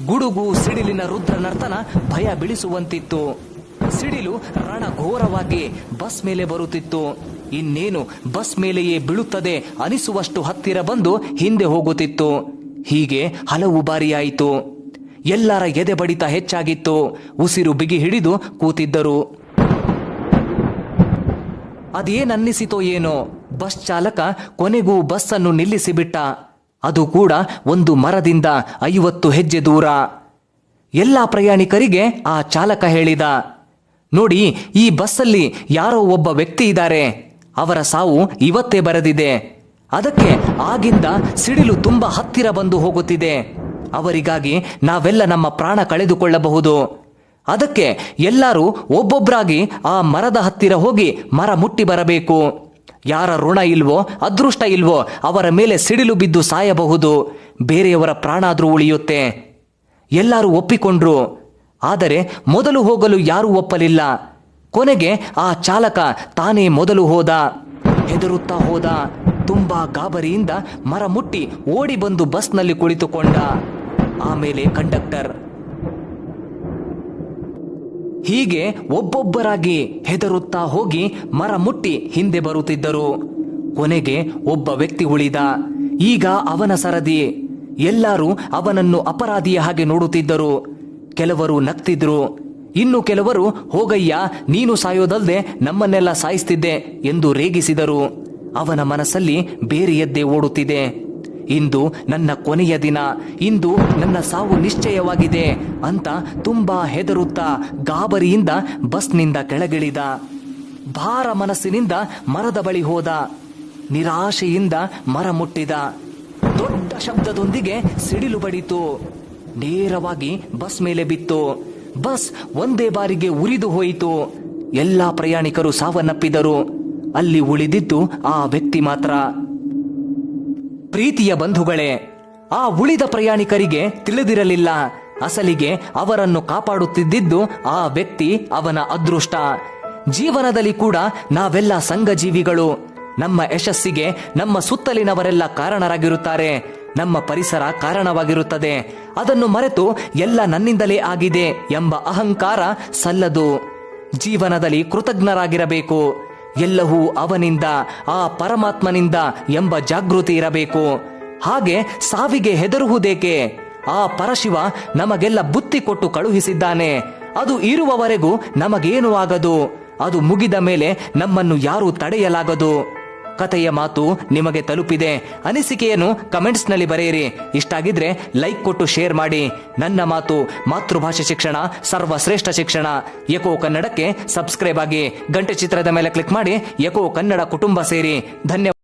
ಗುಡುಗು ಸಿಡಿಲಿನ ರುದ್ರ ನರ್ತನ ಭಯ ಬೀಳಿಸುವಂತಿತ್ತು. ಸಿಡಿಲು ರಣಘೋರವಾಗಿ ಬಸ್ ಮೇಲೆ ಬರುತ್ತಿತ್ತು. ಇನ್ನೇನು ಬಸ್ ಮೇಲೆಯೇ ಬೀಳುತ್ತದೆ ಅನಿಸುವಷ್ಟು ಹತ್ತಿರ ಬಂದು ಹಿಂದೆ ಹೋಗುತ್ತಿತ್ತು. ಹೀಗೆ ಹಲವು ಬಾರಿಯಾಯಿತು. ಎಲ್ಲರ ಎದೆ ಬಡಿತ ಹೆಚ್ಚಾಗಿತ್ತು. ಉಸಿರು ಬಿಗಿ ಹಿಡಿದು ಕೂತಿದ್ದರು. ಅದೇನನ್ನಿಸಿತೋ ಏನೋ, ಬಸ್ ಚಾಲಕ ಕೊನೆಗೂ ಬಸ್ಸನ್ನು ನಿಲ್ಲಿಸಿಬಿಟ್ಟ. ಅದು ಕೂಡ ಒಂದು ಮರದಿಂದ 50 ಹೆಜ್ಜೆ ದೂರ. ಎಲ್ಲ ಪ್ರಯಾಣಿಕರಿಗೆ ಆ ಚಾಲಕ ಹೇಳಿದ, ನೋಡಿ, ಈ ಬಸ್ಸಲ್ಲಿ ಯಾರೋ ಒಬ್ಬ ವ್ಯಕ್ತಿ ಇದ್ದಾರೆ. ಅವರ ಸಾವು ಇವತ್ತೇ ಬರೆದಿದೆ. ಅದಕ್ಕೆ ಆಗಿಂದ ಸಿಡಿಲು ತುಂಬಾ ಹತ್ತಿರ ಬಂದು ಹೋಗುತ್ತಿದೆ. ಅವರಿಗಾಗಿ ನಾವೆಲ್ಲ ನಮ್ಮ ಪ್ರಾಣ ಕಳೆದುಕೊಳ್ಳಬಹುದು. ಅದಕ್ಕೆ ಎಲ್ಲರೂ ಒಬ್ಬೊಬ್ಬರಾಗಿ ಆ ಮರದ ಹತ್ತಿರ ಹೋಗಿ ಮರ ಮುಟ್ಟಿ ಬರಬೇಕು. ಯಾರ ಋಣ ಇಲ್ವೋ, ಅದೃಷ್ಟ ಇಲ್ವೋ, ಅವರ ಮೇಲೆ ಸಿಡಿಲು ಬಿದ್ದು ಸಾಯಬಹುದು. ಬೇರೆಯವರ ಪ್ರಾಣ ಆದ್ರೂ ಉಳಿಯುತ್ತೆ. ಎಲ್ಲರೂ ಒಪ್ಪಿಕೊಂಡ್ರು. ಆದರೆ ಮೊದಲು ಹೋಗಲು ಯಾರೂ ಒಪ್ಪಲಿಲ್ಲ. ಕೊನೆಗೆ ಆ ಚಾಲಕ ತಾನೇ ಮೊದಲು ಹೋದ. ಹೆದರುತ್ತಾ ಹೋದ. ತುಂಬಾ ಗಾಬರಿಯಿಂದ ಮರ ಮುಟ್ಟಿ ಓಡಿ ಬಂದು ಬಸ್ನಲ್ಲಿ ಕುಳಿತುಕೊಂಡ. ಆಮೇಲೆ ಕಂಡಕ್ಟರ್. ಹೀಗೆ ಒಬ್ಬೊಬ್ಬರಾಗಿ ಹೆದರುತ್ತಾ ಹೋಗಿ ಮರ ಮುಟ್ಟಿ ಹಿಂದೆ ಬರುತ್ತಿದ್ದರು. ಕೊನೆಗೆ ಒಬ್ಬ ವ್ಯಕ್ತಿ ಉಳಿದ. ಈಗ ಅವನ ಸರದಿ. ಎಲ್ಲರೂ ಅವನನ್ನು ಅಪರಾಧಿಯ ಹಾಗೆ ನೋಡುತ್ತಿದ್ದರು. ಕೆಲವರು ನಗ್ತಿದ್ರು. ಇನ್ನು ಕೆಲವರು, ಹೋಗಯ್ಯ, ನೀನು ಸಾಯೋದಲ್ದೆ ನಮ್ಮನ್ನೆಲ್ಲ ಸಾಯಿಸ್ತಿದ್ದೆ ಎಂದು ರೇಗಿಸಿದರು. ಅವನ ಮನಸ್ಸಲ್ಲಿ ಬೇರೆಯದ್ದೇ ಓಡುತ್ತಿದೆ. ಇಂದು ನನ್ನ ಕೊನೆಯ ದಿನ, ಇಂದು ನನ್ನ ಸಾವು ನಿಶ್ಚಯವಾಗಿದೆ ಅಂತ ತುಂಬಾ ಹೆದರುತ್ತಾ ಗಾಬರಿಯಿಂದ ಬಸ್ನಿಂದ ಕೆಳಗಿಳಿದ. ಭಾರ ಮನಸ್ಸಿನಿಂದ ಮರದ ಬಳಿ ಹೋದ. ನಿರಾಶೆಯಿಂದ ಮರ ಮುಟ್ಟಿದ. ದೊಡ್ಡ ಶಬ್ದದೊಂದಿಗೆ ಸಿಡಿಲು ಬಡಿತು. ನೇರವಾಗಿ ಬಸ್ ಮೇಲೆ ಬಿತ್ತು. ಬಸ್ ಒಂದೇ ಬಾರಿಗೆ ಉರಿದು ಹೋಯಿತು. ಎಲ್ಲಾ ಪ್ರಯಾಣಿಕರು ಸಾವನ್ನಪ್ಪಿದರು. ಅಲ್ಲಿ ಉಳಿದಿದ್ದು ಆ ವ್ಯಕ್ತಿ ಮಾತ್ರ. ಪ್ರೀತಿಯ ಬಂಧುಗಳೇ, ಆ ಉಳಿದ ಪ್ರಯಾಣಿಕರಿಗೆ ತಿಳಿದಿರಲಿಲ್ಲ, ಅಸಲಿಗೆ ಅವರನ್ನು ಕಾಪಾಡುತ್ತಿದ್ದು ಆ ವ್ಯಕ್ತಿ, ಅವನ ಅದೃಷ್ಟ. ಜೀವನದಲ್ಲಿ ಕೂಡ ನಾವೆಲ್ಲ ಸಂಘಜೀವಿಗಳು. ನಮ್ಮ ಯಶಸ್ಸಿಗೆ ನಮ್ಮ ಸುತ್ತಲಿನವರೆಲ್ಲ ಕಾರಣರಾಗಿರುತ್ತಾರೆ. ನಮ್ಮ ಪರಿಸರ ಕಾರಣವಾಗಿರುತ್ತದೆ. ಅದನ್ನು ಮರೆತು ಎಲ್ಲ ನನ್ನಿಂದಲೇ ಆಗಿದೆ ಎಂಬ ಅಹಂಕಾರ ಸಲ್ಲದು. ಜೀವನದಲ್ಲಿ ಕೃತಜ್ಞರಾಗಿರಬೇಕು. ಎಲ್ಲವೂ ಅವನಿಂದ, ಆ ಪರಮಾತ್ಮನಿಂದ ಎಂಬ ಜಾಗೃತಿ ಇರಬೇಕು. ಹಾಗೆ ಸಾವಿಗೆ ಹೆದರುವುದೇಕೆ? ಆ ಪರಶಿವ ನಮಗೆಲ್ಲ ಬುತ್ತಿ ಕೊಟ್ಟು ಕಳುಹಿಸಿದ್ದಾನೆ. ಅದು ಇರುವವರೆಗೂ ನಮಗೇನು ಆಗದು. ಅದು ಮುಗಿದ ಮೇಲೆ ನಮ್ಮನ್ನು ಯಾರೂ ತಡೆಯಲಾಗದು. ಕಥೆಯ ಮಾತು ನಿಮಗೆ ತಲುಪಿದೆ. ಅನಿಸಿಕೆಯನ್ನು ಕಮೆಂಟ್ಸ್ನಲ್ಲಿ ಬರೆಯಿರಿ. ಇಷ್ಟಾಗಿದ್ರೆ ಲೈಕ್ ಕೊಟ್ಟು ಶೇರ್ ಮಾಡಿ. ನನ್ನ ಮಾತು ಮಾತೃಭಾಷೆ ಶಿಕ್ಷಣ, ಸರ್ವಶ್ರೇಷ್ಠ ಶಿಕ್ಷಣ. ಎಕೋ ಕನ್ನಡಕ್ಕೆ ಸಬ್ಸ್ಕ್ರೈಬ್ ಆಗಿ. ಗಂಟೆ ಚಿತ್ರದ ಮೇಲೆ ಕ್ಲಿಕ್ ಮಾಡಿ ಎಕೋ ಕನ್ನಡ ಕುಟುಂಬ ಸೇರಿ. ಧನ್ಯವಾದ.